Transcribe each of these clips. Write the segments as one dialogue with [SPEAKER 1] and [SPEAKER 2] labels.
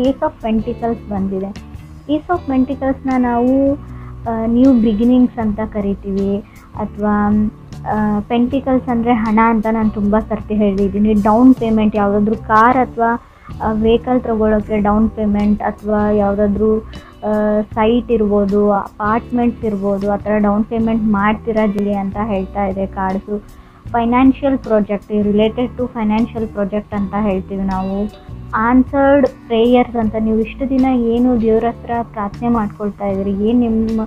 [SPEAKER 1] Ace of pentacles ಬಂದಿದೆ. ಏಸ್ of ಪೆಂಟಿಕಲ್ಸ್ನ ನಾವು new beginnings ಅಂತ ಕರಿತೀವಿ, ಅಥವಾ ಪೆಂಟಿಕಲ್ಸ್ ಅಂದರೆ ಹಣ ಅಂತ ನಾನು ತುಂಬ ಸರ್ತಿ ಹೇಳಿದ್ದೀನಿ. ಡೌನ್ ಪೇಮೆಂಟ್, ಯಾವುದಾದ್ರೂ ಕಾರ್ ಅಥವಾ ವೆಹಿಕಲ್ ತೊಗೊಳೋಕ್ಕೆ ಡೌನ್ ಪೇಮೆಂಟ್, ಅಥವಾ ಯಾವುದಾದ್ರೂ ಸೈಟ್ ಇರ್ಬೋದು, ಅಪಾರ್ಟ್ಮೆಂಟ್ಸ್ ಇರ್ಬೋದು, ಆ ಥರ ಡೌನ್ ಪೇಮೆಂಟ್ ಮಾಡ್ತೀರಾ ಜಿಲಿ ಅಂತ ಹೇಳ್ತಾ ಇದೆ cards. Financial project, related to financial project ಅಂತ ಹೇಳ್ತೀವಿ ನಾವು. ಆನ್ಸರ್ಡ್ ಪ್ರೇಯರ್ಸ್ ಅಂತ, ನೀವು ಇಷ್ಟು ದಿನ ಏನು ದೇವ್ರ ಹತ್ರ ಪ್ರಾರ್ಥನೆ ಮಾಡ್ಕೊಳ್ತಾ ಇದ್ದೀರಿ, ಏನು ನಿಮ್ಮ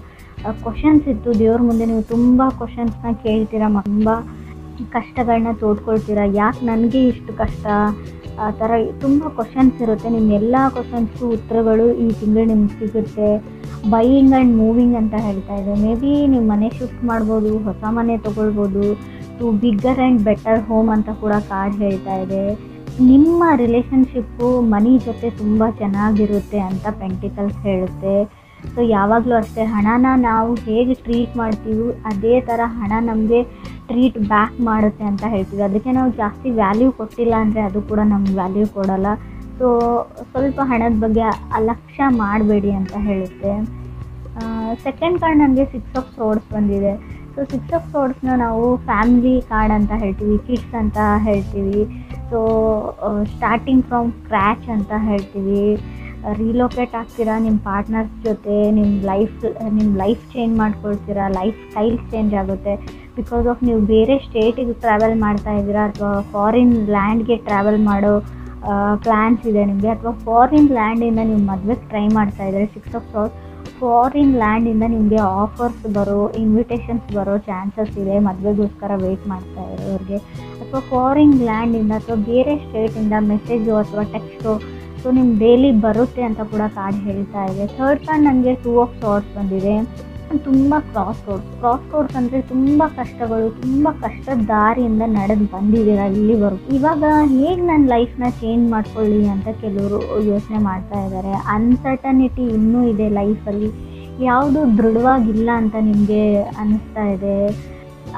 [SPEAKER 1] ಕ್ವಶನ್ಸ್ ಇತ್ತು ದೇವ್ರ ಮುಂದೆ, ನೀವು ತುಂಬ ಕ್ವಶನ್ಸ್ನ ಕೇಳ್ತೀರಾ, ತುಂಬ ಕಷ್ಟಗಳನ್ನ ತೋಡ್ಕೊಳ್ತೀರಾ, ಯಾಕೆ ನನಗೆ ಇಷ್ಟು ಕಷ್ಟ, ಆ ಥರ ತುಂಬ ಕ್ವಶನ್ಸ್ ಇರುತ್ತೆ. ನಿಮ್ಮ ಎಲ್ಲ ಕ್ವಶನ್ಸ್ಗೂ ಉತ್ತರಗಳು ಈ ತಿಂಗಳು ನಿಮ್ಗೆ ಸಿಗುತ್ತೆ. ಬೈಯಿಂಗ್ ಆ್ಯಂಡ್ ಮೂವಿಂಗ್ ಅಂತ ಹೇಳ್ತಾ ಇದೆ. ಮೇ ಬಿ ನೀವು ಮನೆ ಶಿಫ್ಟ್ ಮಾಡ್ಬೋದು, ಹೊಸ ಮನೆ ತೊಗೊಳ್ಬೋದು, to bigger and better home ಅಂತ ಕೂಡ ಕಾರ್ಡ್ ಹೇಳ್ತಾ ಇದೆ. ನಿಮ್ಮ ರಿಲೇಷನ್ಶಿಪ್ಪು ಮನಿ ಜೊತೆ ತುಂಬ ಚೆನ್ನಾಗಿರುತ್ತೆ ಅಂತ ಪೆಂಟಿಕಲ್ಸ್ ಹೇಳುತ್ತೆ. ಸೊ ಯಾವಾಗಲೂ ಅಷ್ಟೇ, ಹಣನ ನಾವು ಹೇಗೆ ಟ್ರೀಟ್ ಮಾಡ್ತೀವಿ ಅದೇ ಥರ ಹಣ ನಮಗೆ ಟ್ರೀಟ್ ಬ್ಯಾಕ್ ಮಾಡುತ್ತೆ ಅಂತ ಹೇಳ್ತೀವಿ. ಅದಕ್ಕೆ ನಾವು ಜಾಸ್ತಿ ವ್ಯಾಲ್ಯೂ ಕೊಟ್ಟಿಲ್ಲ ಅಂದರೆ ಅದು ಕೂಡ ನಮ್ಗೆ ವ್ಯಾಲ್ಯೂ ಕೊಡೋಲ್ಲ. ಸೊ ಸ್ವಲ್ಪ ಹಣದ ಬಗ್ಗೆ ಅಲಕ್ಷ್ಯ ಮಾಡಬೇಡಿ ಅಂತ ಹೇಳುತ್ತೆ. ಸೆಕೆಂಡ್ ಕಾರ್ಡ್ ನನಗೆ 6 ಆಫ್ ಸೋರ್ಡ್ಸ್ ಬಂದಿದೆ. ಸೊ 6 ಆಫ್ ಸೋರ್ಡ್ಸ್ನ ನಾವು ಫ್ಯಾಮಿಲಿ ಕಾರ್ಡ್ ಅಂತ ಹೇಳ್ತೀವಿ, ಕಿಡ್ಸ್ ಅಂತ ಹೇಳ್ತೀವಿ, ಸೊ ಸ್ಟಾರ್ಟಿಂಗ್ ಫ್ರಮ್ ಸ್ಕ್ರ್ಯಾಚ್ ಅಂತ ಹೇಳ್ತೀವಿ. ರಿಲೋಕೇಟ್ ಆಗ್ತೀರಾ ನಿಮ್ಮ ಪಾರ್ಟ್ನರ್ಸ್ ಜೊತೆ, ನಿಮ್ಮ ಲೈಫ್ ಚೇಂಜ್ ಮಾಡ್ಕೊಳ್ತೀರಾ, ಲೈಫ್ ಸ್ಟೈಲ್ ಚೇಂಜ್ ಆಗುತ್ತೆ. ಬಿಕಾಸ್ ಆಫ್ ನೀವು ಬೇರೆ ಸ್ಟೇಟಿಗೆ ಟ್ರಾವೆಲ್ ಮಾಡ್ತಾ ಇದ್ದೀರಾ, ಅಥವಾ ಫಾರಿನ್ ಲ್ಯಾಂಡ್ಗೆ ಟ್ರಾವೆಲ್ ಮಾಡೋ ಪ್ಲ್ಯಾನ್ಸ್ ಇದೆ ನಿಮಗೆ, ಅಥವಾ ಫಾರಿನ್ ಲ್ಯಾಂಡಿಂದ ನೀವು ಮದುವೆಗೆ ಟ್ರೈ ಮಾಡ್ತಾ ಇದ್ದಾರೆ. 6 ಆಫ್ ಸೋರ್ಸ್, ಫಾರಿನ್ ಲ್ಯಾಂಡಿಂದ ನಿಮಗೆ ಆಫರ್ಸ್ ಬರೋ, ಇನ್ವಿಟೇಷನ್ಸ್ ಬರೋ ಚಾನ್ಸಸ್ ಇದೆ ಮದುವೆಗೋಸ್ಕರ ವೆಯ್ಟ್ ಮಾಡ್ತಾ ಇರೋರಿಗೆ. ಅಥವಾ ಫಾರಿನ್ ಲ್ಯಾಂಡಿಂದ ಅಥವಾ ಬೇರೆ ಸ್ಟೇಟಿಂದ ಮೆಸೇಜು ಅಥವಾ ಟೆಕ್ಸ್ಟು ಸೊ ನಿಮ್ಗೆ ಡೈಲಿ ಬರುತ್ತೆ ಅಂತ ಕೂಡ ಕಾರ್ಡ್ ಹೇಳ್ತಾ ಇದೆ. ಥರ್ಡ್ ಕಾರ್ಡ್ ನನಗೆ 2 ಆಫ್ ಸೋರ್ಡ್ಸ್ ಬಂದಿದೆ. ತುಂಬ ಕ್ರಾಸ್ ರೋಡ್ಸ್ ಅಂದರೆ ತುಂಬ ಕಷ್ಟಗಳು, ತುಂಬ ಕಷ್ಟದ ದಾರಿಯಿಂದ ನಡೆದು ಬಂದಿದ್ದೀರಾ ಇಲ್ಲಿವರೆಗೂ. ಇವಾಗ ಹೇಗೆ ನನ್ನ ಲೈಫ್ನ ಚೇಂಜ್ ಮಾಡ್ಕೊಳ್ಳಿ ಅಂತ ಕೆಲವರು ಯೋಚನೆ ಮಾಡ್ತಾ ಇದ್ದಾರೆ. ಅನ್ಸರ್ಟನಿಟಿ ಇನ್ನೂ ಇದೆ ಲೈಫಲ್ಲಿ, ಯಾವುದು ದೃಢವಾಗಿಲ್ಲ ಅಂತ ನಿಮಗೆ ಅನ್ನಿಸ್ತಾ ಇದೆ.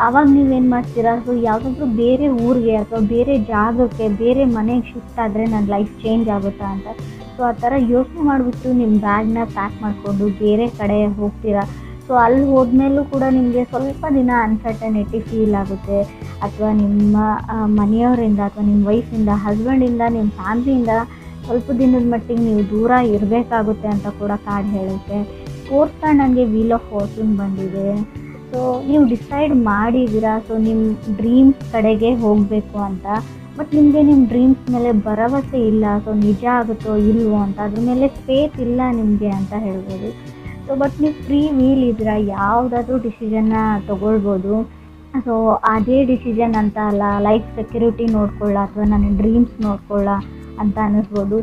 [SPEAKER 1] ಆವಾಗ ನೀವೇನು ಮಾಡ್ತೀರಾ, ಸೊ ಯಾವುದಾದ್ರೂ ಬೇರೆ ಊರಿಗೆ ಅಥವಾ ಬೇರೆ ಜಾಗಕ್ಕೆ, ಬೇರೆ ಮನೆಗೆ ಶಿಫ್ಟ್ ಆದರೆ ನನ್ನ ಲೈಫ್ ಚೇಂಜ್ ಆಗುತ್ತಾ ಅಂತ. ಸೊ ಆ ಥರ ಯೋಚನೆ ಮಾಡಿಬಿಟ್ಟು ನಿಮ್ಮ ಬ್ಯಾಗ್ನ ಪ್ಯಾಕ್ ಮಾಡಿಕೊಂಡು ಬೇರೆ ಕಡೆ ಹೋಗ್ತೀರಾ. ಸೊ ಅಲ್ಲಿ ಹೋದ್ಮೇಲೂ ಕೂಡ ನಿಮಗೆ ಸ್ವಲ್ಪ ದಿನ ಅನ್ಸರ್ಟನಿಟಿ ಫೀಲ್ ಆಗುತ್ತೆ, ಅಥವಾ ನಿಮ್ಮ ಮನೆಯವರಿಂದ ಅಥವಾ ನಿಮ್ಮ ವೈಫಿಂದ, ಹಸ್ಬೆಂಡಿಂದ, ನಿಮ್ಮ ಫ್ಯಾಮ್ಲಿಯಿಂದ ಸ್ವಲ್ಪ ದಿನದ ಮಟ್ಟಿಗೆ ನೀವು ದೂರ ಇರಬೇಕಾಗುತ್ತೆ ಅಂತ ಕೂಡ ಕಾರ್ಡ್ ಹೇಳುತ್ತೆ. ಫೋರ್ತ್ ಕಾರ್ಡ್ ನನಗೆ ವೀಲ್ ಆಫ್ ಫಾರ್ಚೂನ್ ಬಂದಿದೆ. ಸೊ ನೀವು ಡಿಸೈಡ್ ಮಾಡಿದ್ದೀರಾ, ಸೊ ನಿಮ್ಮ ಡ್ರೀಮ್ಸ್ ಕಡೆಗೆ ಹೋಗಬೇಕು ಅಂತ, ಬಟ್ ನಿಮಗೆ ನಿಮ್ಮ ಡ್ರೀಮ್ಸ್ ಮೇಲೆ ಭರವಸೆ ಇಲ್ಲ. ಸೊ ನಿಜ ಆಗುತ್ತೋ ಇಲ್ವೋ ಅಂತ, ಅದ್ರ ಮೇಲೆ ಫೇತ್ ಇಲ್ಲ ನಿಮಗೆ ಅಂತ ಹೇಳ್ಬೋದು. ಸೊ ಬಟ್ ನೀವು ಫ್ರೀ ವೀಲ್ ಇದ್ದೀರಾ, ಯಾವುದಾದ್ರೂ ಡಿಸಿಷನ್ನ ತೊಗೊಳ್ಬೋದು. ಸೊ ಅದೇ ಡಿಸಿಷನ್ ಅಂತ ಅಲ್ಲ, ಲೈಫ್ ಸೆಕ್ಯೂರಿಟಿ ನೋಡ್ಕೊಳ್ಳ ಅಥವಾ ನನ್ನ ಡ್ರೀಮ್ಸ್ ನೋಡ್ಕೊಳ್ಳ ಅಂತ ಅನ್ನಿಸ್ಬೋದು.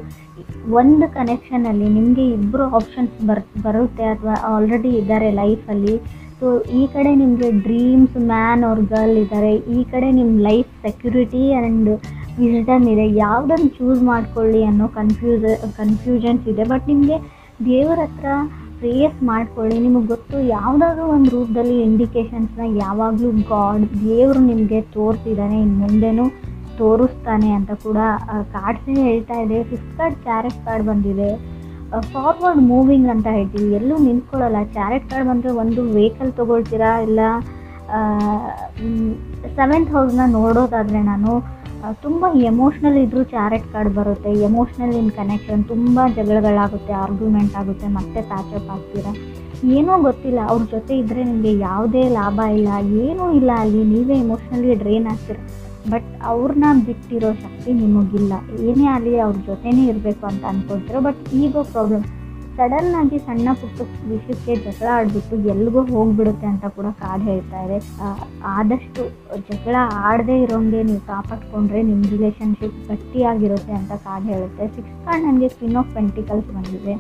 [SPEAKER 1] ಒಂದು ಕನೆಕ್ಷನಲ್ಲಿ ನಿಮಗೆ ಇಬ್ಬರು ಆಪ್ಷನ್ಸ್ ಬರುತ್ತೆ ಅಥವಾ ಆಲ್ರೆಡಿ ಇದ್ದಾರೆ ಲೈಫಲ್ಲಿ. ಸೊ ಈ ಕಡೆ ನಿಮಗೆ ಡ್ರೀಮ್ಸ್ ಮ್ಯಾನ್ ಆರ್ ಗರ್ಲ್ ಇದ್ದಾರೆ, ಈ ಕಡೆ ನಿಮ್ಮ ಲೈಫ್ ಸೆಕ್ಯೂರಿಟಿ ಆ್ಯಂಡ್ ವಿಸ್ಡಮ್ ಇದೆ. ಯಾವುದನ್ನು ಚೂಸ್ ಮಾಡ್ಕೊಳ್ಳಿ ಅನ್ನೋ ಕನ್ಫ್ಯೂಷನ್ಸ್ ಇದೆ. ಬಟ್ ನಿಮಗೆ ದೇವರ ಹತ್ರ ಪ್ರೇಯರ್ಸ್ ಮಾಡ್ಕೊಳ್ಳಿ. ನಿಮಗೆ ಗೊತ್ತು, ಯಾವುದಾದ್ರೂ ಒಂದು ರೂಪದಲ್ಲಿ ಇಂಡಿಕೇಶನ್ಸ್ನ ಯಾವಾಗಲೂ ದೇವರು ನಿಮಗೆ ತೋರಿಸಿದ್ದಾನೆ, ಇನ್ನು ಮುಂದೆನೂ ತೋರಿಸ್ತಾನೆ ಅಂತ ಕೂಡ ಕಾರ್ಡ್ಸೇ ಹೇಳ್ತಾ ಇದೆ. 5th ಕಾರ್ಡ್ ಚಾರೆಟ್ ಕಾರ್ಡ್ ಬಂದಿದೆ. ಫಾರ್ವರ್ಡ್ ಮೂವಿಂಗ್ ಅಂತ ಹೇಳ್ತೀವಿ, ಎಲ್ಲೂ ನಿಂತ್ಕೊಳ್ಳಲ್ಲ. ಚಾರೆಟ್ ಕಾರ್ಡ್ ಬಂದರೆ ಒಂದು ವೆಹಿಕಲ್ ತೊಗೊಳ್ತೀರಾ, ಇಲ್ಲ 7th ಹೌಸ್ನ ನೋಡೋದಾದರೆ ನಾನು ತುಂಬ ಎಮೋಷ್ನಲ್ ಇದ್ದರೂ ಚಾರೆಟ್ ಕಾರ್ಡ್ ಬರುತ್ತೆ. ಎಮೋಷ್ನಲ್ ಇನ್ ಕನೆಕ್ಷನ್, ತುಂಬ ಜಗಳಗಳಾಗುತ್ತೆ, ಆರ್ಗ್ಯುಮೆಂಟ್ ಆಗುತ್ತೆ, ಮತ್ತೆ ಪ್ಯಾಚಪ್ ಆಗ್ತೀರಾ. ಏನೋ ಗೊತ್ತಿಲ್ಲ, ಅವ್ರ ಜೊತೆ ಇದ್ದರೆ ನಿಮಗೆ ಯಾವುದೇ ಲಾಭ ಇಲ್ಲ, ಏನೂ ಇಲ್ಲ, ಅಲ್ಲಿ ನೀವೇ ಎಮೋಷ್ನಲಿ ಡ್ರೈನ್ ಆಗ್ತೀರ. ಬಟ್ ಅವ್ರನ್ನ ಬಿಟ್ಟಿರೋ ಶಕ್ತಿ ನಿಮಗಿಲ್ಲ. ಏನೇ ಆಗಲಿ ಅವ್ರ ಜೊತೆನೇ ಇರಬೇಕು ಅಂತ ಅಂದ್ಕೊಳ್ತೀರ. ಬಟ್ ಈಗೋ ಪ್ರಾಬ್ಲಮ್, ಸಡನ್ನಾಗಿ ಸಣ್ಣ ಪುಟ್ಟ ವಿಷಯಕ್ಕೆ ಜಗಳ ಆಡಿಬಿಟ್ಟು ಎಲ್ಲಿಗೋ ಹೋಗಿಬಿಡುತ್ತೆ ಅಂತ ಕೂಡ ಕಾರ್ಡ್ ಹೇಳ್ತಾ ಇದೆ. ಆದಷ್ಟು ಜಗಳ ಆಡದೇ ಇರೋಂಗೆ ನೀವು ಕಾಪಾಡ್ಕೊಂಡ್ರೆ ನಿಮ್ಮ ರಿಲೇಷನ್ಶಿಪ್ ಗಟ್ಟಿಯಾಗಿರುತ್ತೆ ಅಂತ ಕಾರ್ಡ್ ಹೇಳುತ್ತೆ. 6th ಕಾರ್ಡ್ ನನಗೆ ಕ್ವೀನ್ ಆಫ್ ಪೆಂಟಿಕಲ್ಸ್ ಬಂದಿದೆ.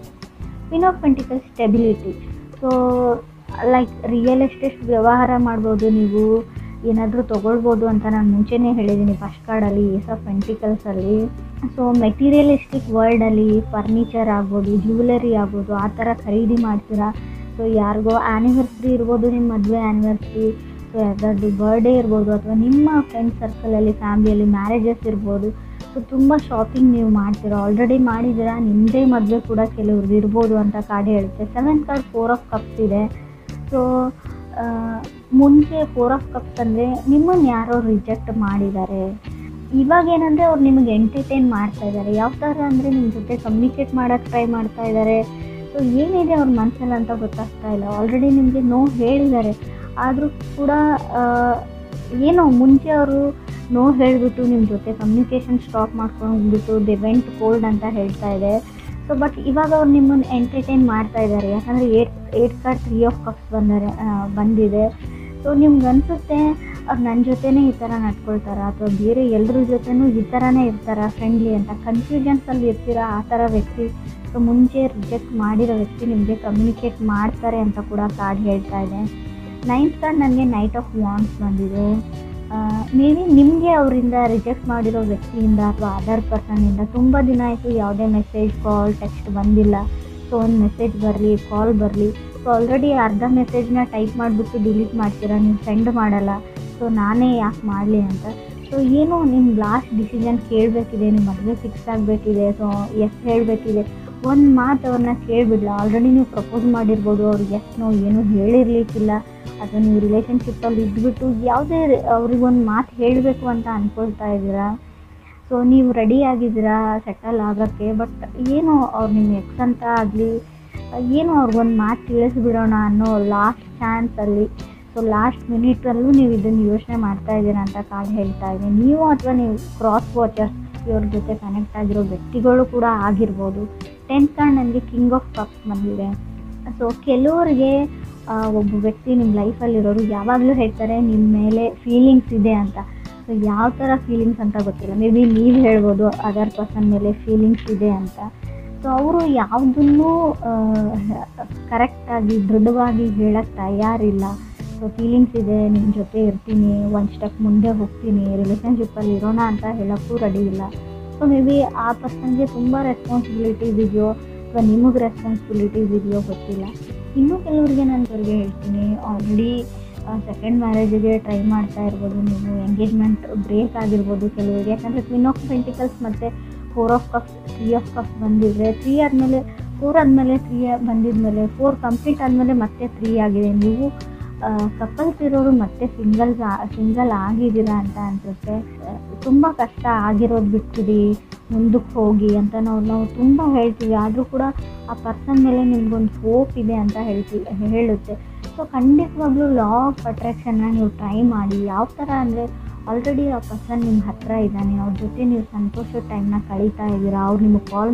[SPEAKER 1] Queen of pentacles stability. So like real estate ವ್ಯವಹಾರ ಮಾಡ್ಬೋದು, ನೀವು ಏನಾದರೂ ತೊಗೊಳ್ಬೋದು ಅಂತ ನಾನು ಮುಂಚೆನೇ ಹೇಳಿದ್ದೀನಿ ಫಸ್ಟ್ ಕಾರ್ಡಲ್ಲಿ, ಏಸ್ ಆಫ್ ಪೆಂಟಿಕಲ್ಸಲ್ಲಿ. ಸೊ ಮೆಟೀರಿಯಲಿಸ್ಟಿಕ್ ವರ್ಲ್ಡಲ್ಲಿ ಫರ್ನಿಚರ್ ಆಗ್ಬೋದು, ಜ್ಯುವೆಲರಿ ಆಗ್ಬೋದು, ಆ ಥರ ಖರೀದಿ ಮಾಡ್ತೀರಾ. ಸೊ ಯಾರಿಗೋ ಆ್ಯನಿವರ್ಸ್ರಿ ಇರ್ಬೋದು, ನಿಮ್ಮ ಮದುವೆ ಆ್ಯನಿವರ್ಸ್ರಿ, ಸೊ ಯಾವ್ದಾದ್ರು ಬರ್ಡೇ ಇರ್ಬೋದು, ಅಥವಾ ನಿಮ್ಮ ಫ್ರೆಂಡ್ ಸರ್ಕಲಲ್ಲಿ ಫ್ಯಾಮಿಲಿಯಲ್ಲಿ ಮ್ಯಾರೇಜಸ್ ಇರ್ಬೋದು. ಸೊ ತುಂಬ ಶಾಪಿಂಗ್ ನೀವು ಮಾಡ್ತೀರಾ, ಆಲ್ರೆಡಿ ಮಾಡಿದ್ದೀರಾ, ನಿಮ್ಮದೇ ಮದುವೆ ಕೂಡ ಕೆಲವ್ರದ್ದು ಇರ್ಬೋದು ಅಂತ ಕಾರ್ಡ್ ಹೇಳುತ್ತೆ. 7th ಕಾರ್ಡ್ 4 ಆಫ್ ಕಪ್ಸ್ ಇದೆ. ಸೊ ಮುಂಚೆ 4 ಆಫ್ ಕಪ್ಸ್ ಅಂದರೆ ನಿಮ್ಮನ್ನು ಯಾರೋ ರಿಜೆಕ್ಟ್ ಮಾಡಿದ್ದಾರೆ. ಇವಾಗ ಏನಂದರೆ ಅವ್ರು ನಿಮಗೆ ಎಂಟರ್ಟೈನ್ ಮಾಡ್ತಾ ಇದ್ದಾರೆ. ಯಾವ ಥರ ಅಂದರೆ ನಿಮ್ಮ ಜೊತೆ ಕಮ್ಯುನಿಕೇಟ್ ಮಾಡೋಕ್ಕೆ ಟ್ರೈ ಮಾಡ್ತಾ ಇದ್ದಾರೆ. ಸೊ ಏನಿದೆ ಅವ್ರ ಮನಸ್ಸಲ್ಲಿ ಅಂತ ಗೊತ್ತಾಗ್ತಾ ಇಲ್ಲ. ಆಲ್ರೆಡಿ ನಿಮಗೆ ನೋ ಹೇಳಿದ್ದಾರೆ, ಆದರೂ ಕೂಡ ಏನೋ ಮುಂಚೆ ಅವರು ನೋ ಹೇಳಿಬಿಟ್ಟು ನಿಮ್ಮ ಜೊತೆ ಕಮ್ಯುನಿಕೇಷನ್ ಸ್ಟಾಪ್ ಮಾಡ್ಕೊಂಡ್ಬಿಟ್ಟು ದೆ ವೆಂಟ್ ಕೋಲ್ಡ್ ಅಂತ ಹೇಳ್ತಾ ಇದೆ. ಸೊ ಬಟ್ ಇವಾಗ ಅವ್ರು ನಿಮ್ಮನ್ನು ಎಂಟರ್ಟೈನ್ ಮಾಡ್ತಾ ಇದ್ದಾರೆ. ಯಾಕಂದರೆ 8 ಕಾರ್ಡ್ 3 ಆಫ್ ಕಪ್ಸ್ ಬಂದಿದೆ. ಸೊ ನಿಮ್ಗೆ ಅನಿಸುತ್ತೆ ಅವ್ರು ನನ್ನ ಜೊತೆನೇ ಈ ಥರ ನಡ್ಕೊಳ್ತಾರಾ ಅಥವಾ ಬೇರೆ ಎಲ್ಲರ ಜೊತೆನೂ ಈ ಥರನೇ ಇರ್ತಾರಾ ಫ್ರೆಂಡ್ಲಿ ಅಂತ ಕನ್ಫ್ಯೂಷನ್ಸಲ್ಲಿ ಇರ್ತೀರಾ ಆ ಥರ ವ್ಯಕ್ತಿ. ಸೊ ಮುಂಚೆ ರಿಜೆಕ್ಟ್ ಮಾಡಿರೋ ವ್ಯಕ್ತಿ ನಿಮಗೆ ಕಮ್ಯುನಿಕೇಟ್ ಮಾಡ್ತಾರೆ ಅಂತ ಕೂಡ ಕಾರ್ಡ್ ಹೇಳ್ತಾ ಇದೆ. 9th ಕಾರ್ಡ್ ನನಗೆ ನೈಟ್ ಆಫ್ ವಾಂಡ್ಸ್ ಬಂದಿದೆ. ಮೇ ಬಿ ನಿಮಗೆ ಅವರಿಂದ ರಿಜೆಕ್ಟ್ ಮಾಡಿರೋ ವ್ಯಕ್ತಿಯಿಂದ ಅಥವಾ ಅದರ್ ಪರ್ಸನ್ನಿಂದ ತುಂಬ ದಿನ ಆಯಿತು ಯಾವುದೇ ಮೆಸೇಜ್ ಕಾಲ್ ಟೆಕ್ಸ್ಟ್ ಬಂದಿಲ್ಲ. ಸೊ ಒಂದು ಮೆಸೇಜ್ ಬರಲಿ ಕಾಲ್ ಬರಲಿ. ಸೊ ಆಲ್ರೆಡಿ ಅರ್ಧ ಮೆಸೇಜ್ನ ಟೈಪ್ ಮಾಡಿಬಿಟ್ಟು ಡಿಲೀಟ್ ಮಾಡ್ತೀರಾ, ನೀವು ಸೆಂಡ್ ಮಾಡಲ್ಲ. ಸೊ ನಾನೇ ಯಾಕೆ ಮಾಡಲಿ ಅಂತ. ಸೊ ಏನೋ ನಿಮ್ಮ ಲಾಸ್ಟ್ ಡಿಸಿಷನ್ ಕೇಳಬೇಕಿದೆ, ನಿಮ್ಮ ಮದುವೆ ಫಿಕ್ಸ್ ಆಗಬೇಕಿದೆ. ಸೊ ಎಸ್ ಹೇಳಬೇಕಿದೆ. ಒಂದು ಮಾತು ಅವ್ರನ್ನ ಕೇಳಿಬಿಡಲ. ಆಲ್ರೆಡಿ ನೀವು ಪ್ರಪೋಸ್ ಮಾಡಿರ್ಬೋದು, ಅವ್ರಿಗೆ ಎಸ್ ನೋ ಏನೂ ಹೇಳಿರ್ಲಿಕ್ಕಿಲ್ಲ. ಅಥವಾ ನೀವು ರಿಲೇಷನ್ಶಿಪ್ಪಲ್ಲಿ ಇದ್ಬಿಟ್ಟು ಯಾವುದೇ ಅವ್ರಿಗೊಂದು ಮಾತು ಹೇಳಬೇಕು ಅಂತ ಅಂದ್ಕೊಳ್ತಾ ಇದ್ದೀರಾ. ಸೊ ನೀವು ರೆಡಿ ಆಗಿದ್ದೀರಾ ಸೆಟಲ್ ಆಗೋಕ್ಕೆ. ಬಟ್ ಏನೋ ಅವ್ರು ನಿಮ್ಮ ಎಕ್ಸ್ ಅಂತ ಆಗಲಿ ಏನೋ ಅವ್ರಿಗೊಂದು ಮಾತು ತಿಳಿಸ್ಬಿಡೋಣ ಅನ್ನೋ ಲಾಸ್ಟ್ ಚಾನ್ಸಲ್ಲಿ. ಸೊ ಲಾಸ್ಟ್ ಮಿನಿಟಲ್ಲೂ ನೀವು ಇದನ್ನು ಯೋಚನೆ ಮಾಡ್ತಾ ಇದ್ದೀರಾ ಅಂತ ಕಾರ್ಡ್ ಹೇಳ್ತಾ ಇದೆ. ನೀವು ಅಥವಾ ನೀವು ಕ್ರಾಸ್ ವಾಚರ್ಸ್ ಇವ್ರ ಜೊತೆ ಕನೆಕ್ಟ್ ಆಗಿರೋ ವ್ಯಕ್ತಿಗಳು ಕೂಡ ಆಗಿರ್ಬೋದು. 10th ಕಾರ್ಡ್ ನನಗೆ ಕಿಂಗ್ ಆಫ್ ಕಪ್ಸ್ ಬಂದಿದೆ. ಸೊ ಕೆಲವರಿಗೆ ಒಬ್ಬ ವ್ಯಕ್ತಿ ನಿಮ್ಮ ಲೈಫಲ್ಲಿರೋರು ಯಾವಾಗಲೂ ಹೇಳ್ತಾರೆ ನಿಮ್ಮ ಮೇಲೆ ಫೀಲಿಂಗ್ಸ್ ಇದೆ ಅಂತ. ಸೊ ಯಾವ ಥರ ಫೀಲಿಂಗ್ಸ್ ಅಂತ ಗೊತ್ತಿಲ್ಲ. ಮೇ ಬಿ ನೀವು ಹೇಳ್ಬೋದು ಅದರ್ ಪರ್ಸನ್ ಮೇಲೆ ಫೀಲಿಂಗ್ಸ್ ಇದೆ ಅಂತ. ಸೊ ಅವರು ಯಾವುದನ್ನೂ ಕರೆಕ್ಟಾಗಿ ದೃಢವಾಗಿ ಹೇಳೋಕ್ಕೆ ತಯಾರಿಲ್ಲ. ಸೊ ಫೀಲಿಂಗ್ಸ್ ಇದೆ, ನಿಮ್ಮ ಜೊತೆ ಇರ್ತೀನಿ, ಒಂದು ಸ್ಟೆಪ್ ಮುಂದೆ ಹೋಗ್ತೀನಿ, ರಿಲೇಷನ್ಶಿಪ್ಪಲ್ಲಿ ಇರೋಣ ಅಂತ ಹೇಳೋಕ್ಕೂ ರೆಡಿ ಇಲ್ಲ. ಸೊ ಮೇ ಬಿ ಆ ಪರ್ಸನ್ಗೆ ತುಂಬ ರೆಸ್ಪಾನ್ಸಿಬಿಲಿಟೀಸ್ ಇದೆಯೋ ಅಥವಾ ನಿಮಗೆ ರೆಸ್ಪಾನ್ಸಿಬಿಲಿಟೀಸ್ ಇದೆಯೋ ಗೊತ್ತಿಲ್ಲ. ಇನ್ನೂ ಕೆಲವ್ರಿಗೆ ನಾನು ಅವ್ರಿಗೆ ಹೇಳ್ತೀನಿ, ಆಲ್ರೆಡಿ ಸೆಕೆಂಡ್ ಮ್ಯಾರೇಜಿಗೆ ಟ್ರೈ ಮಾಡ್ತಾ ಇರ್ಬೋದು ನೀವು. ಎಂಗೇಜ್ಮೆಂಟ್ ಬ್ರೇಕ್ ಆಗಿರ್ಬೋದು ಕೆಲವರಿಗೆ. ಯಾಕಂದರೆ ಕ್ವೀನ್ ಆಫ್ ಪೆಂಟಿಕಲ್ಸ್ ಮತ್ತು 4 ಆಫ್ ಕಪ್ಸ್ 3 ಆಫ್ ಕಪ್ಸ್ ಬಂದಿದ್ರೆ 3 ಆದಮೇಲೆ 4 ಆದಮೇಲೆ 3 ಬಂದಿದ್ಮೇಲೆ 4 ಕಂಪ್ಲೀಟ್ ಆದಮೇಲೆ ಮತ್ತೆ 3 ಆಗಿದೆ. ನೀವು ಕಪಲ್ಸ್ ಇರೋರು ಮತ್ತೆ ಸಿಂಗಲ್ ಆಗಿದ್ದೀರಾ ಅಂತ ಅನಿಸುತ್ತೆ. ತುಂಬ ಕಷ್ಟ ಆಗಿರೋದು ಬಿಟ್ಬಿಡಿ, ಮುಂದಕ್ಕೆ ಹೋಗಿ ಅಂತ ನಾವು ತುಂಬ ಹೇಳ್ತೀವಿ. ಆದರೂ ಕೂಡ ಆ ಪರ್ಸನ್ ಮೇಲೆ ನಿಮ್ಗೊಂದು ಹೋಪ್ ಇದೆ ಅಂತ ಹೇಳುತ್ತೆ. ಸೊ ಖಂಡಿತವಾಗ್ಲೂ ಲಾ ಆಫ್ ಅಟ್ರಾಕ್ಷನ್ನ ನೀವು ಟ್ರೈ ಮಾಡಿ. ಯಾವ ಥರ ಅಂದರೆ ಆಲ್ರೆಡಿ ಆ ಪರ್ಸನ್ ನಿಮ್ಮ ಹತ್ತಿರ ಇದ್ದಾನೆ, ಅವ್ರ ಜೊತೆ ನೀವು ಸಂತೋಷದ ಟೈಮ್ನ ಕಳೀತಾ ಇದ್ದೀರಾ. ಅವ್ರು ನಿಮಗೆ ಕಾಲ್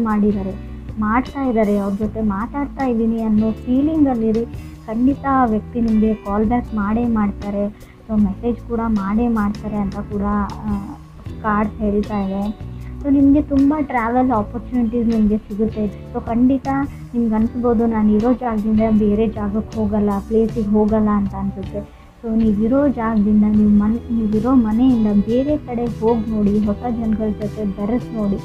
[SPEAKER 1] ಮಾಡ್ತಾ ಇದ್ದಾರೆ, ಅವ್ರ ಜೊತೆ ಮಾತಾಡ್ತಾ ಇದ್ದೀನಿ ಅನ್ನೋ ಫೀಲಿಂಗಲ್ಲಿರಿ. ಖಂಡಿತ ಆ ವ್ಯಕ್ತಿ ನಿಮಗೆ ಕಾಲ್ ಬ್ಯಾಕ್ ಮಾಡೇ ಮಾಡ್ತಾರೆ. ಸೊ ಮೆಸೇಜ್ ಕೂಡ ಮಾಡೇ ಮಾಡ್ತಾರೆ ಅಂತ ಕೂಡ ಕಾರ್ಡ್ಸ್ ಹೇಳ್ತಾ ಇದೆ. ಸೊ ನಿಮಗೆ ತುಂಬ ಟ್ರಾವೆಲ್ ಆಪರ್ಚುನಿಟೀಸ್ ನಿಮಗೆ ಸಿಗುತ್ತೆ. ಸೊ ಖಂಡಿತ ನಿಮ್ಗೆ ಅನಿಸ್ಬೋದು ನಾನು ಇರೋ ಜಾಗದಿಂದ ಬೇರೆ ಜಾಗಕ್ಕೆ ಹೋಗಲ್ಲ, ಪ್ಲೇಸಿಗೆ ಹೋಗಲ್ಲ ಅಂತ ಅನಿಸುತ್ತೆ. ಸೊ ನೀವಿರೋ ಜಾಗದಿಂದ ನೀವಿರೋ ಮನೆಯಿಂದ ಬೇರೆ ಕಡೆ ಹೋಗಿ ನೋಡಿ, ಹೊಸ ಜನಗಳ ಜೊತೆ ಬೆರೆಸಿ ನೋಡಿ.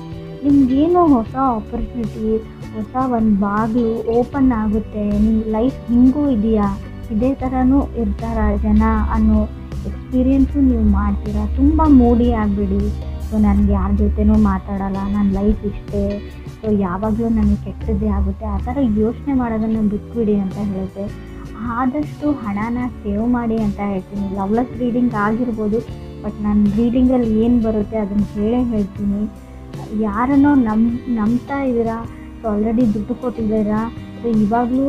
[SPEAKER 1] ನಿಮಗೇನೋ ಹೊಸ ಆಪರ್ಚುನಿಟಿ, ಹೊಸ ಒಂದು ಬಾಗಿಲು ಓಪನ್ ಆಗುತ್ತೆ. ನಿಮ್ಮ ಲೈಫ್ ಹಿಂಗೂ ಇದೆಯಾ, ಇದೇ ಥರನೂ ಇರ್ತಾರ ಜನ ಅನ್ನೋ ಎಕ್ಸ್ಪೀರಿಯೆನ್ಸು ನೀವು ಮಾಡ್ತೀರಾ. ತುಂಬ ಮೂಡಿ ಆಗಿಬಿಡಿ. ಸೊ ನನಗೆ ಯಾರ ಜೊತೆನೂ ಮಾತಾಡಲ್ಲ, ನನ್ನ ಲೈಫ್ ಇಷ್ಟೇ, ಸೊ ಯಾವಾಗಲೂ ನನಗೆ ಕೆಟ್ಟದ್ದೇ ಆಗುತ್ತೆ, ಆ ಥರ ಯೋಚನೆ ಮಾಡೋದನ್ನು ಬಿಟ್ಬಿಡಿ ಅಂತ ಹೇಳುತ್ತೆ. ಆದಷ್ಟು ಹಣನ ಸೇವ್ ಮಾಡಿ ಅಂತ ಹೇಳ್ತೀನಿ. ಲವ್ಲೆಸ್ ರೀಡಿಂಗ್ ಆಗಿರ್ಬೋದು, ಬಟ್ ನಾನು ರೀಡಿಂಗಲ್ಲಿ ಏನು ಬರುತ್ತೆ ಅದನ್ನು ಹೇಳ್ತೀನಿ. ಯಾರನ್ನೋ ನಂಬ್ತಾ ಇದ್ದೀರಾ, ಸೊ ಆಲ್ರೆಡಿ ದುಡ್ಡು ಕೊಟ್ಟಿದ್ದೀರಾ, ಸೊ ಇವಾಗಲೂ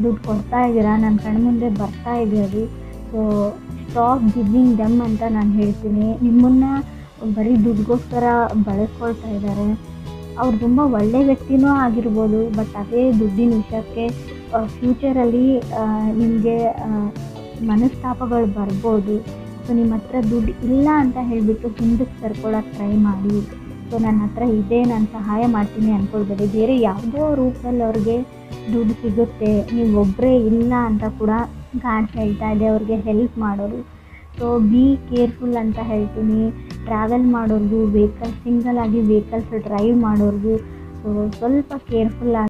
[SPEAKER 1] ದುಡ್ಡು ಕೊಡ್ತಾ ಇದ್ದೀರಾ, ನನ್ನ ಕಣ್ಮುಂದೆ ಬರ್ತಾ ಇದೆ ಅದು. ಸೊ ಸ್ಟಾಪ್ ಗಿವಿಂಗ್ ದೆಮ್ ಅಂತ ನಾನು ಹೇಳ್ತೀನಿ. ನಿಮ್ಮನ್ನು ಬರೀ ದುಡ್ಡಿಗೋಸ್ಕರ ಬಳಸ್ಕೊಳ್ತಾ ಇದ್ದಾರೆ. ಅವ್ರು ತುಂಬ ಒಳ್ಳೆಯ ವ್ಯಕ್ತಿನೂ ಆಗಿರ್ಬೋದು, ಬಟ್ ಅದೇ ದುಡ್ಡಿನ ವಿಷಯಕ್ಕೆ ಫ್ಯೂಚರಲ್ಲಿ ನಿಮಗೆ ಮನಸ್ತಾಪಗಳು ಬರ್ಬೋದು. ಸೊ ನಿಮ್ಮ ಹತ್ರ ದುಡ್ಡು ಇಲ್ಲ ಅಂತ ಹೇಳಿಬಿಟ್ಟು ಹಿಂದಕ್ಕೆ ಸರ್ಕೊಳ್ಳೋಕೆ ಟ್ರೈ ಮಾಡಿ. ಸೊ ನನ್ನ ಹತ್ರ ಇದೆ, ನಾನು ಸಹಾಯ ಮಾಡ್ತೀನಿ ಅಂದ್ಕೊಳ್ಬೇಡಿ. ಬೇರೆ ಯಾವುದೋ ರೂಪದಲ್ಲಿ ಅವ್ರಿಗೆ ದುಡ್ಡು ಸಿಗುತ್ತೆ, ನೀವು ಒಬ್ಬರೇ ಇಲ್ಲ ಅಂತ ಕೂಡ ಗಾಡ್ ಹೇಳ್ತಾ ಇದೆ. ಅವ್ರಿಗೆ ಹೆಲ್ಪ್ ಮಾಡೋರು. ಸೊ ಬಿ ಕೇರ್ಫುಲ್ ಅಂತ ಹೇಳ್ತೀನಿ. ಟ್ರಾವೆಲ್ ಮಾಡೋರ್ಗು, ಸಿಂಗಲ್ ಆಗಿ ವೆಹಿಕಲ್ಸ್ ಡ್ರೈವ್ ಮಾಡೋರ್ಗು ಸ್ವಲ್ಪ ಕೇರ್ಫುಲ್ ಆಗಿ